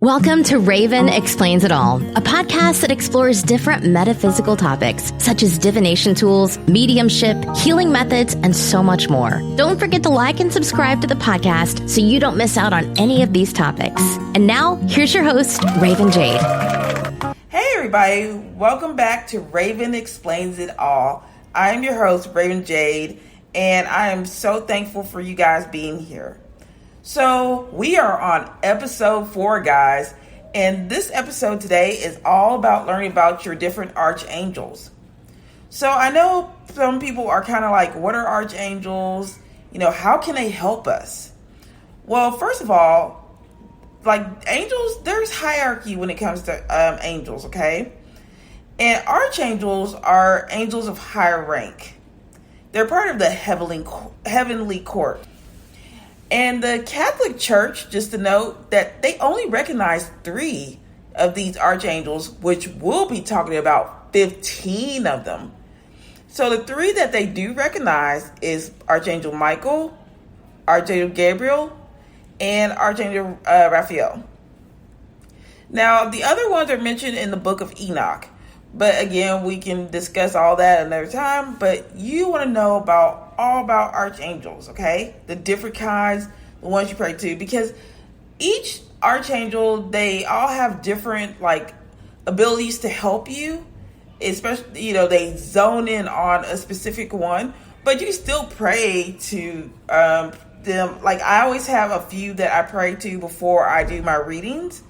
Welcome to Raven Explains It All, a podcast that explores different metaphysical topics such as divination tools, mediumship, healing methods, and so much more. Don't forget to like and subscribe to the podcast so you don't miss out on any of these topics. And now, here's your host, Raven Jade. Hey everybody, welcome back to Raven Explains It All. I am your host, Raven Jade, and I am so thankful for you guys being here. So we are on episode 4, guys, and this episode today is all about learning about your different archangels. So I know some people are kind of like, what are archangels? You know, how can they help us? Well, first of all, like angels, there's hierarchy when it comes to angels, okay? And archangels are angels of higher rank. They're part of the heavenly court. And the Catholic Church, just to note, that they only recognize 3 of these archangels, which we'll be talking about 15 of them. So the 3 that they do recognize is Archangel Michael, Archangel Gabriel, and Archangel Raphael. Now, the other ones are mentioned in the book of Enoch. But again, we can discuss all that another time. But you want to know all about archangels, okay? The different kinds, the ones you pray to. Because each archangel, they all have different, abilities to help you. Especially, they zone in on a specific one. But you still pray to them. Like, I always have a few that I pray to before I do my readings.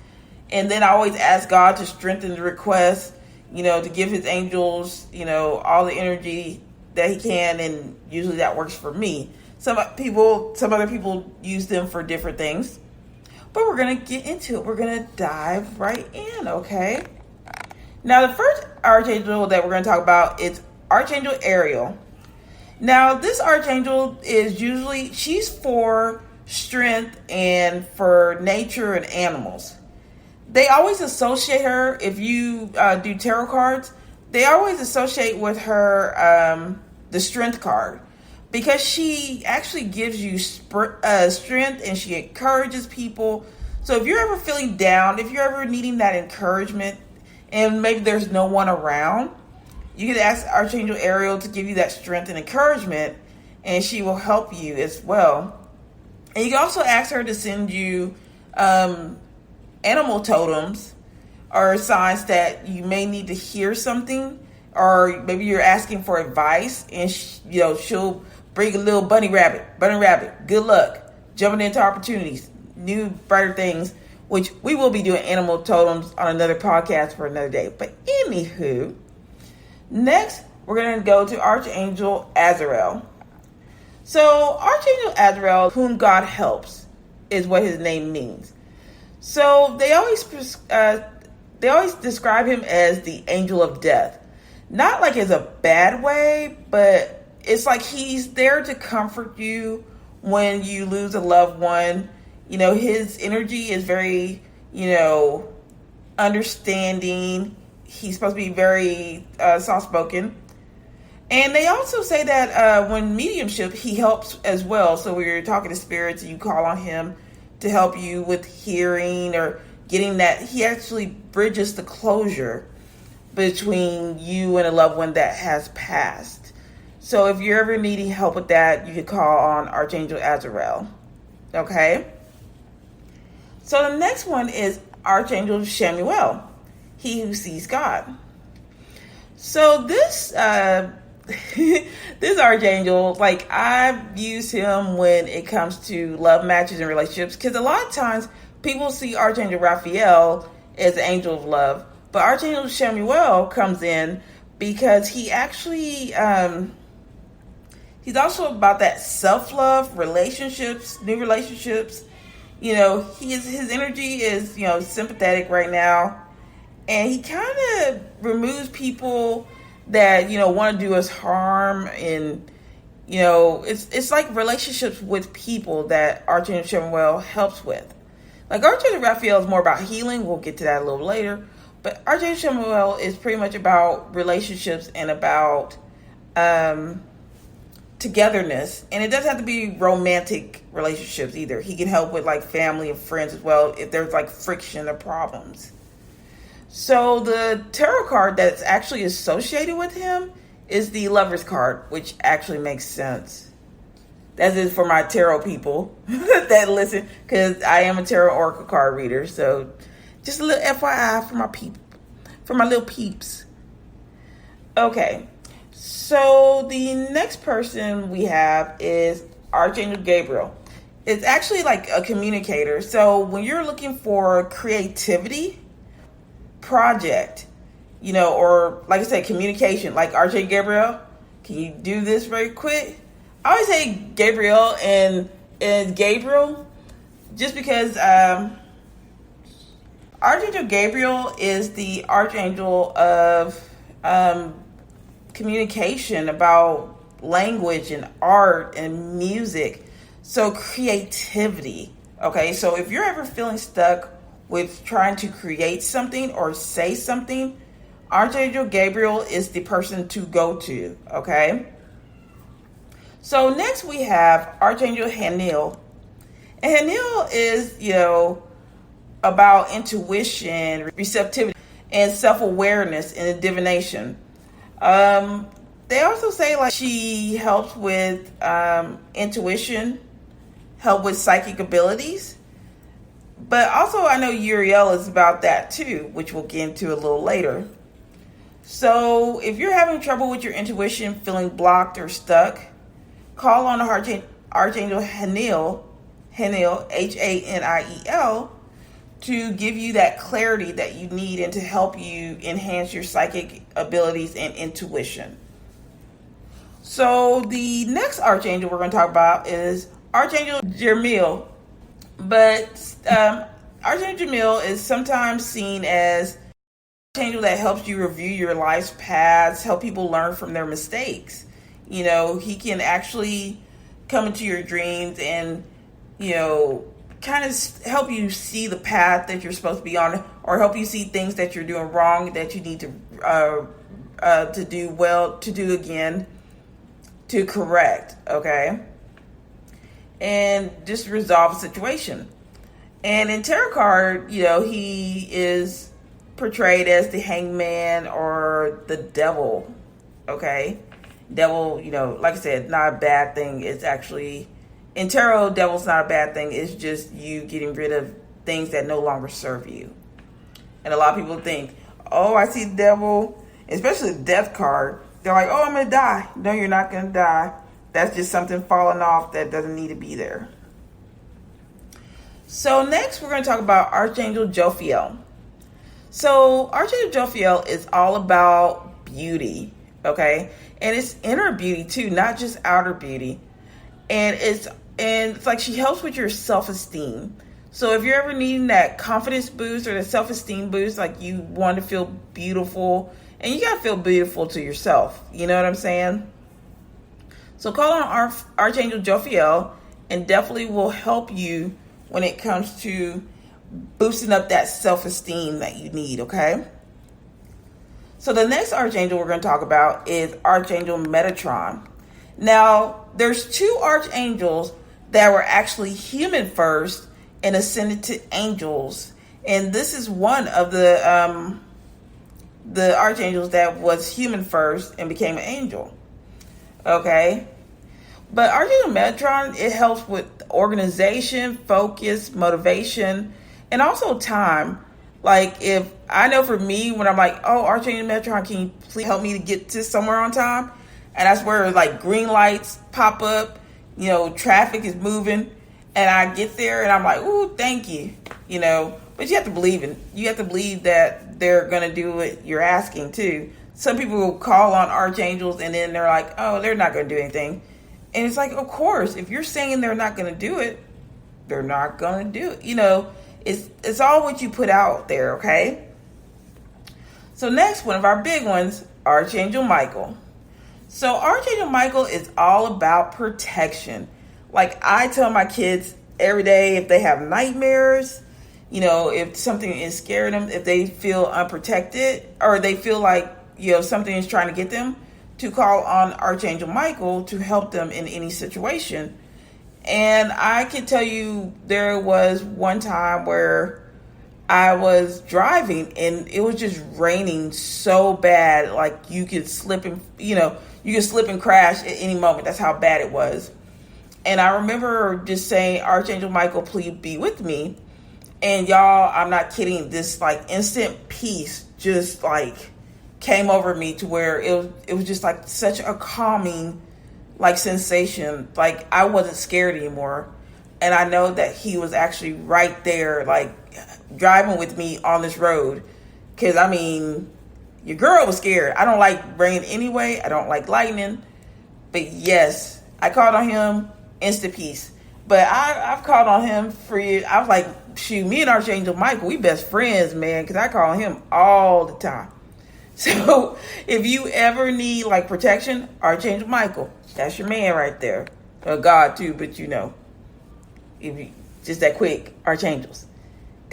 And then I always ask God to strengthen the request, to give his angels, all the energy that he can, and usually that works for me. Some other people use them for different things, but we're going to get into it. We're going to dive right in, okay? Now, the first archangel that we're going to talk about is Archangel Ariel. Now, this archangel she's for strength and for nature and animals. They always associate her, if you do tarot cards, they always associate with her the strength card, because she actually gives you strength and she encourages people. So if you're ever feeling down, if you're ever needing that encouragement and maybe there's no one around, you can ask Archangel Ariel to give you that strength and encouragement, and she will help you as well. And you can also ask her to send you animal totems or signs that you may need to hear something, or maybe you're asking for advice, and she'll bring a little bunny rabbit, good luck, jumping into opportunities, new brighter things, which we will be doing animal totems on another podcast for another day. But anywho, next we're going to go to Archangel Azrael. So Archangel Azrael, whom God helps, is what his name means. So they always describe him as the angel of death. Not like as a bad way, but it's like he's there to comfort you when you lose a loved one. His energy is very, understanding. He's supposed to be very soft-spoken. And they also say that when mediumship, he helps as well. So when you're talking to spirits and you call on him to help you with hearing or getting that, he actually bridges the closure between you and a loved one that has passed. So if you're ever needing help with that, you can call on Archangel Azrael. Okay? So the next one is Archangel Samuel, he who sees God. So this this archangel, I've used him when it comes to love matches and relationships, because a lot of times people see Archangel Raphael as the angel of love, but Archangel Samuel comes in because he actually he's also about that self-love, relationships, new relationships. His energy is sympathetic right now, and he kind of removes people that want to do us harm, and it's like relationships with people that Archangel Samuel helps with. Like Archangel Raphael is more about healing. We'll get to that a little later, but Archangel Samuel is pretty much about relationships and about togetherness. And it doesn't have to be romantic relationships either. He can help with like family and friends as well if there's like friction or problems. So the tarot card that's actually associated with him is the Lover's card, which actually makes sense. That is for my tarot people that listen, because I am a tarot oracle card reader. So just a little FYI for my little peeps. Okay, so the next person we have is Archangel Gabriel. It's actually like a communicator. So when you're looking for creativity, project, or like I said, communication, like Archangel Gabriel, can you do this very quick? I always say Gabriel and Gabriel, just because Archangel Gabriel is the archangel of communication, about language and art and music. So creativity. Okay, so if you're ever feeling stuck with trying to create something or say something, Archangel Gabriel is the person to go to. Okay. So next we have Archangel Haniel. And Haniel is, about intuition, receptivity, and self-awareness and divination. They also say like she helps with intuition, help with psychic abilities. But also I know Uriel is about that too, which we'll get into a little later. So if you're having trouble with your intuition, feeling blocked or stuck, call on Archangel Haniel, Haniel, to give you that clarity that you need and to help you enhance your psychic abilities and intuition. So the next archangel we're going to talk about is Archangel Jermiel. But Archangel Jermiel is sometimes seen as an archangel that helps you review your life's paths, help people learn from their mistakes. He can actually come into your dreams and, kind of help you see the path that you're supposed to be on, or help you see things that you're doing wrong that you need to do again, to correct, okay? And just resolve a situation. And in tarot card, he is portrayed as the hangman or the devil, okay? Devil, like I said, not a bad thing. It's actually, in tarot, devil's not a bad thing. It's just you getting rid of things that no longer serve you. And a lot of people think, oh, I see the devil, especially the death card. They're like, oh, I'm going to die. No, you're not going to die. That's just something falling off that doesn't need to be there. So next, we're going to talk about Archangel Raphael. So Archangel Raphael is all about beauty, okay? And it's inner beauty too, not just outer beauty. And it's like she helps with your self-esteem. So if you're ever needing that confidence boost or the self-esteem boost, like you want to feel beautiful, and you got to feel beautiful to yourself. You know what I'm saying? So call on Archangel Raphael and definitely will help you when it comes to boosting up that self-esteem that you need, okay? So the next archangel we're going to talk about is Archangel Metatron. Now, there's two archangels that were actually human first and ascended to angels. And this is one of the archangels that was human first and became an angel. Okay? But Archangel Metatron, it helps with organization, focus, motivation, and also time. Like, if I know for me, when I'm like, oh, Archangel Metatron, can you please help me to get to somewhere on time? And that's where like green lights pop up, traffic is moving, and I get there and I'm like, ooh, thank you, But you have to believe that they're gonna do what you're asking too. Some people will call on archangels and then they're like, oh, they're not gonna do anything. And it's like, of course, if you're saying they're not gonna do it, they're not gonna do it. It's all what you put out there, okay? So next, one of our big ones, Archangel Michael. So Archangel Michael is all about protection. Like I tell my kids every day, if they have nightmares, if something is scaring them, if they feel unprotected or they feel like, something is trying to get them, to call on Archangel Michael to help them in any situation. And I can tell you there was one time where I was driving and it was just raining so bad, like you could slip and, you could slip and crash at any moment. That's how bad it was. And I remember just saying, Archangel Michael, please be with me. And y'all, I'm not kidding, this like instant peace just like came over me to where it was just like such a calming like sensation. Like I wasn't scared anymore. And I know that he was actually right there, like driving with me on this road. Cause I mean, your girl was scared. I don't like rain anyway. I don't like lightning. But yes, I called on him, instant peace. But I've called on him for years. I was like, shoot, me and Archangel Michael, we best friends, man. Cause I call on him all the time. So if you ever need like protection, Archangel Michael, that's your man right there. God too, but if you just that quick, archangels.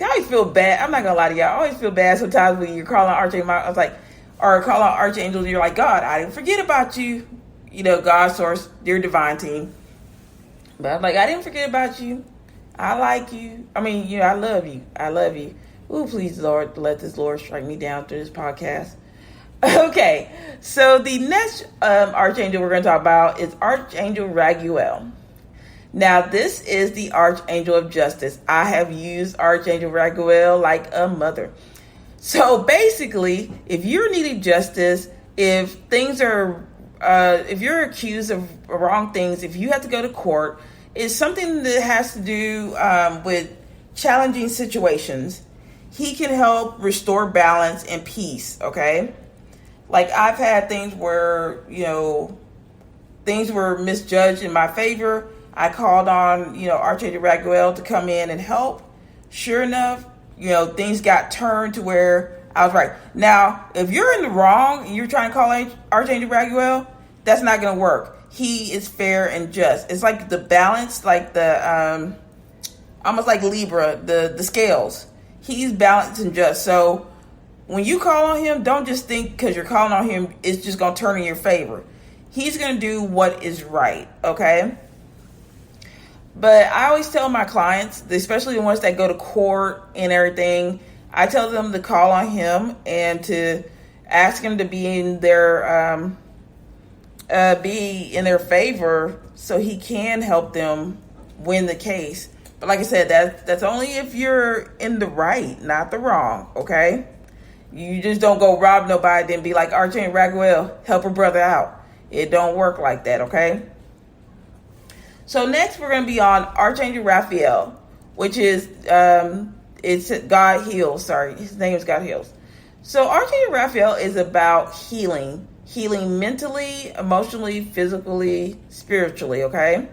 I always feel bad. I'm not gonna lie to y'all. I always feel bad sometimes when you're calling Archangel Michael. I was like, or call out archangels, and you're like, God, I didn't forget about you. God, source, dear divine team. But I'm like, I didn't forget about you. I like you. I mean, I love you. I love you. Ooh, please, Lord, let this Lord strike me down through this podcast. Okay, so the next archangel we're going to talk about is Archangel Raphael. Now, this is the Archangel of Justice. I have used Archangel Raphael like a mother. So basically, if you're needing justice, if things are, if you're accused of wrong things, if you have to go to court, it's something that has to do with challenging situations. He can help restore balance and peace, okay? Like I've had things where, things were misjudged in my favor. I called on, Archangel Raphael to come in and help. Sure enough, things got turned to where I was right. Now, if you're in the wrong and you're trying to call Archangel Raphael, that's not going to work. He is fair and just. It's like the balance, like the, almost like Libra, the scales. He's balanced and just. So when you call on him, don't just think because you're calling on him, it's just going to turn in your favor. He's going to do what is right, okay? But I always tell my clients, especially the ones that go to court and everything, I tell them to call on him and to ask him to be in their favor so he can help them win the case. But like I said, that's only if you're in the right, not the wrong, okay? You just don't go rob nobody then be like, Archangel Raphael, help a brother out. It don't work like that, okay? So next we're going to be on Archangel Raphael, which is, it's God Heals. Sorry, his name is God Heals. So Archangel Raphael is about healing mentally, emotionally, physically, spiritually, okay?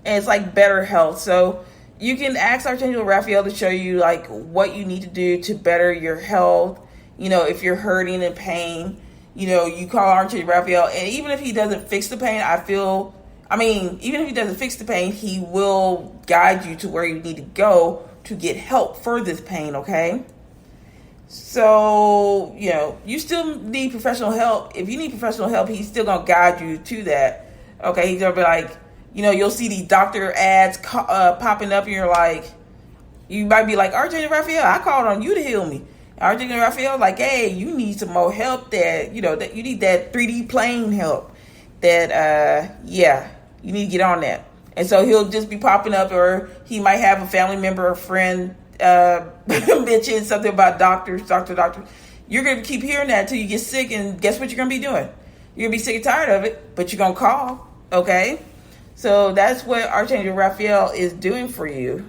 And it's like better health. So you can ask Archangel Raphael to show you like what you need to do to better your health. If you're hurting and pain, you call Archangel Raphael, and even if he doesn't fix the pain, even if he doesn't fix the pain, he will guide you to where you need to go to get help for this pain, okay? So, you still need professional help. If you need professional help, he's still going to guide you to that, okay? He's going to be like, you'll see these doctor ads popping up, and you're like, you might be like, Archangel Raphael, I called on you to heal me. Archangel Raphael, like, hey, you need some more help that you need that 3D plane help that, you need to get on that. And so he'll just be popping up, or he might have a family member or friend mention something about doctor. You're going to keep hearing that until you get sick, and guess what you're going to be doing? You're going to be sick and tired of it, but you're going to call, okay? So that's what Archangel Raphael is doing for you.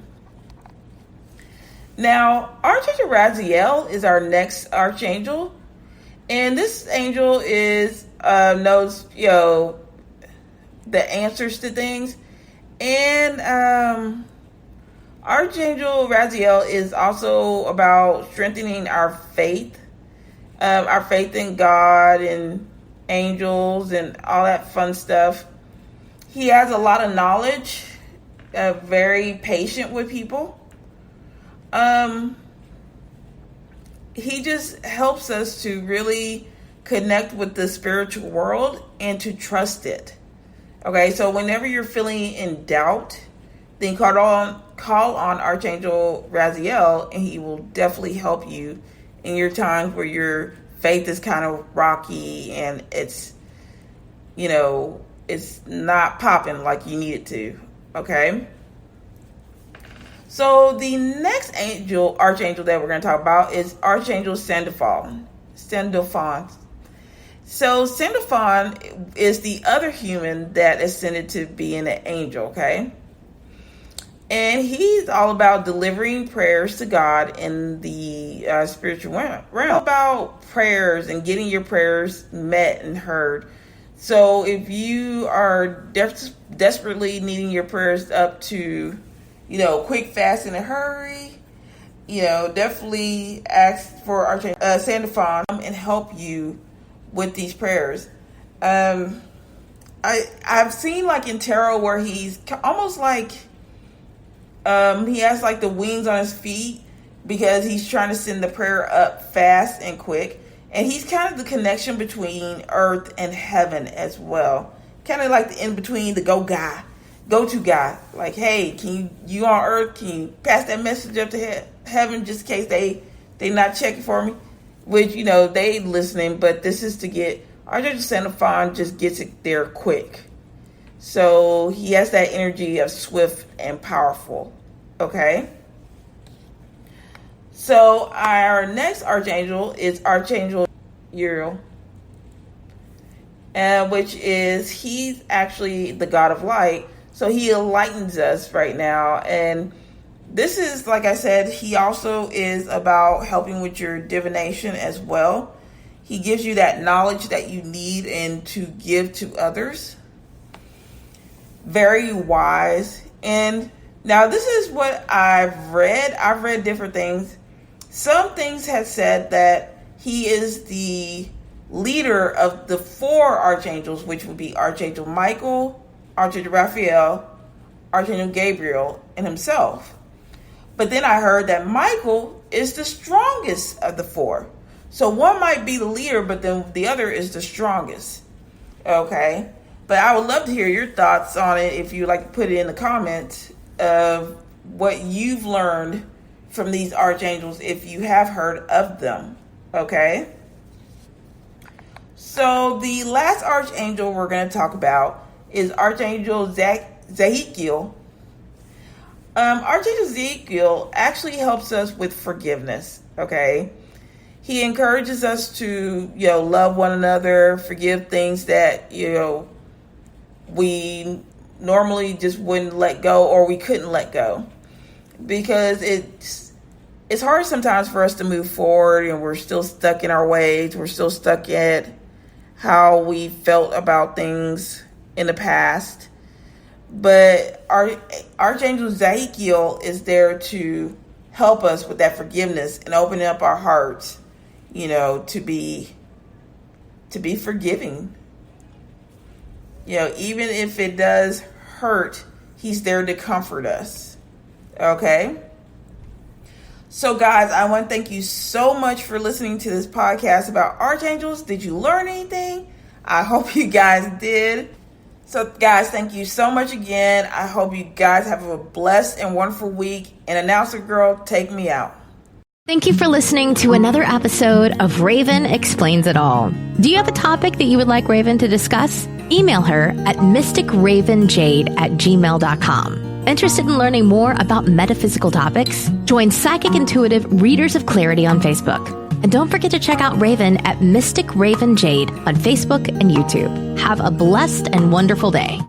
Now, Archangel Raphael is our next archangel, and this angel is knows the answers to things, and Archangel Raphael is also about strengthening our faith in God and angels and all that fun stuff. He has a lot of knowledge, very patient with people. He just helps us to really connect with the spiritual world and to trust it. Okay, so whenever you're feeling in doubt, then call on Archangel Raphael, and he will definitely help you in your times where your faith is kind of rocky and it's not popping like you need it to. Okay. So the next archangel that we're going to talk about is Archangel Sandalphon. So Sandalphon is the other human that ascended to being an angel, okay? And he's all about delivering prayers to God in the spiritual realm. About prayers and getting your prayers met and heard. So if you are desperately needing your prayers up to, quick, fast, in a hurry, definitely ask for Archangel Sandalphon and help you with these prayers. I've seen like in tarot where he's almost like he has like the wings on his feet because he's trying to send the prayer up fast and quick, and he's kind of the connection between earth and heaven as well, kind of like the in between, the go-to guy. Like, hey, you on earth, can you pass that message up to heaven just in case they not checking for me? Which, they listening, but this is to get, Archangel Sandalphon just gets it there quick. So he has that energy of swift and powerful. Okay. So our next archangel is Archangel Uriel. He's actually the god of light. So he enlightens us right now. And this is, like I said, he also is about helping with your divination as well. He gives you that knowledge that you need and to give to others. Very wise. And now this is what I've read. I've read different things. Some things have said that he is the leader of the 4 archangels, which would be Archangel Michael, Archangel Raphael, Archangel Gabriel, and himself. But then I heard that Michael is the strongest of the 4. So one might be the leader, but then the other is the strongest. Okay. But I would love to hear your thoughts on it if you'd like to put it in the comments of what you've learned from these archangels if you have heard of them. Okay. So the last archangel we're going to talk about is Archangel Raphael. Archangel Raphael actually helps us with forgiveness. Okay. He encourages us to, love one another, forgive things that, we normally just wouldn't let go or we couldn't let go, because it's hard sometimes for us to move forward and we're still stuck in our ways. We're still stuck at how we felt about things in the past. But Archangel Raphael is there to help us with that forgiveness and open up our hearts, to be forgiving. Even if it does hurt, he's there to comfort us. Okay? So guys, I want to thank you so much for listening to this podcast about archangels. Did you learn anything? I hope you guys did. So guys, thank you so much again. I hope you guys have a blessed and wonderful week. And announcer girl, take me out. Thank you for listening to another episode of Raven Explains It All. Do you have a topic that you would like Raven to discuss? Email her at mysticravenjade@gmail.com. Interested in learning more about metaphysical topics? Join Psychic Intuitive Readers of Clarity on Facebook. And don't forget to check out Raven at Mystic Raven Jade on Facebook and YouTube. Have a blessed and wonderful day.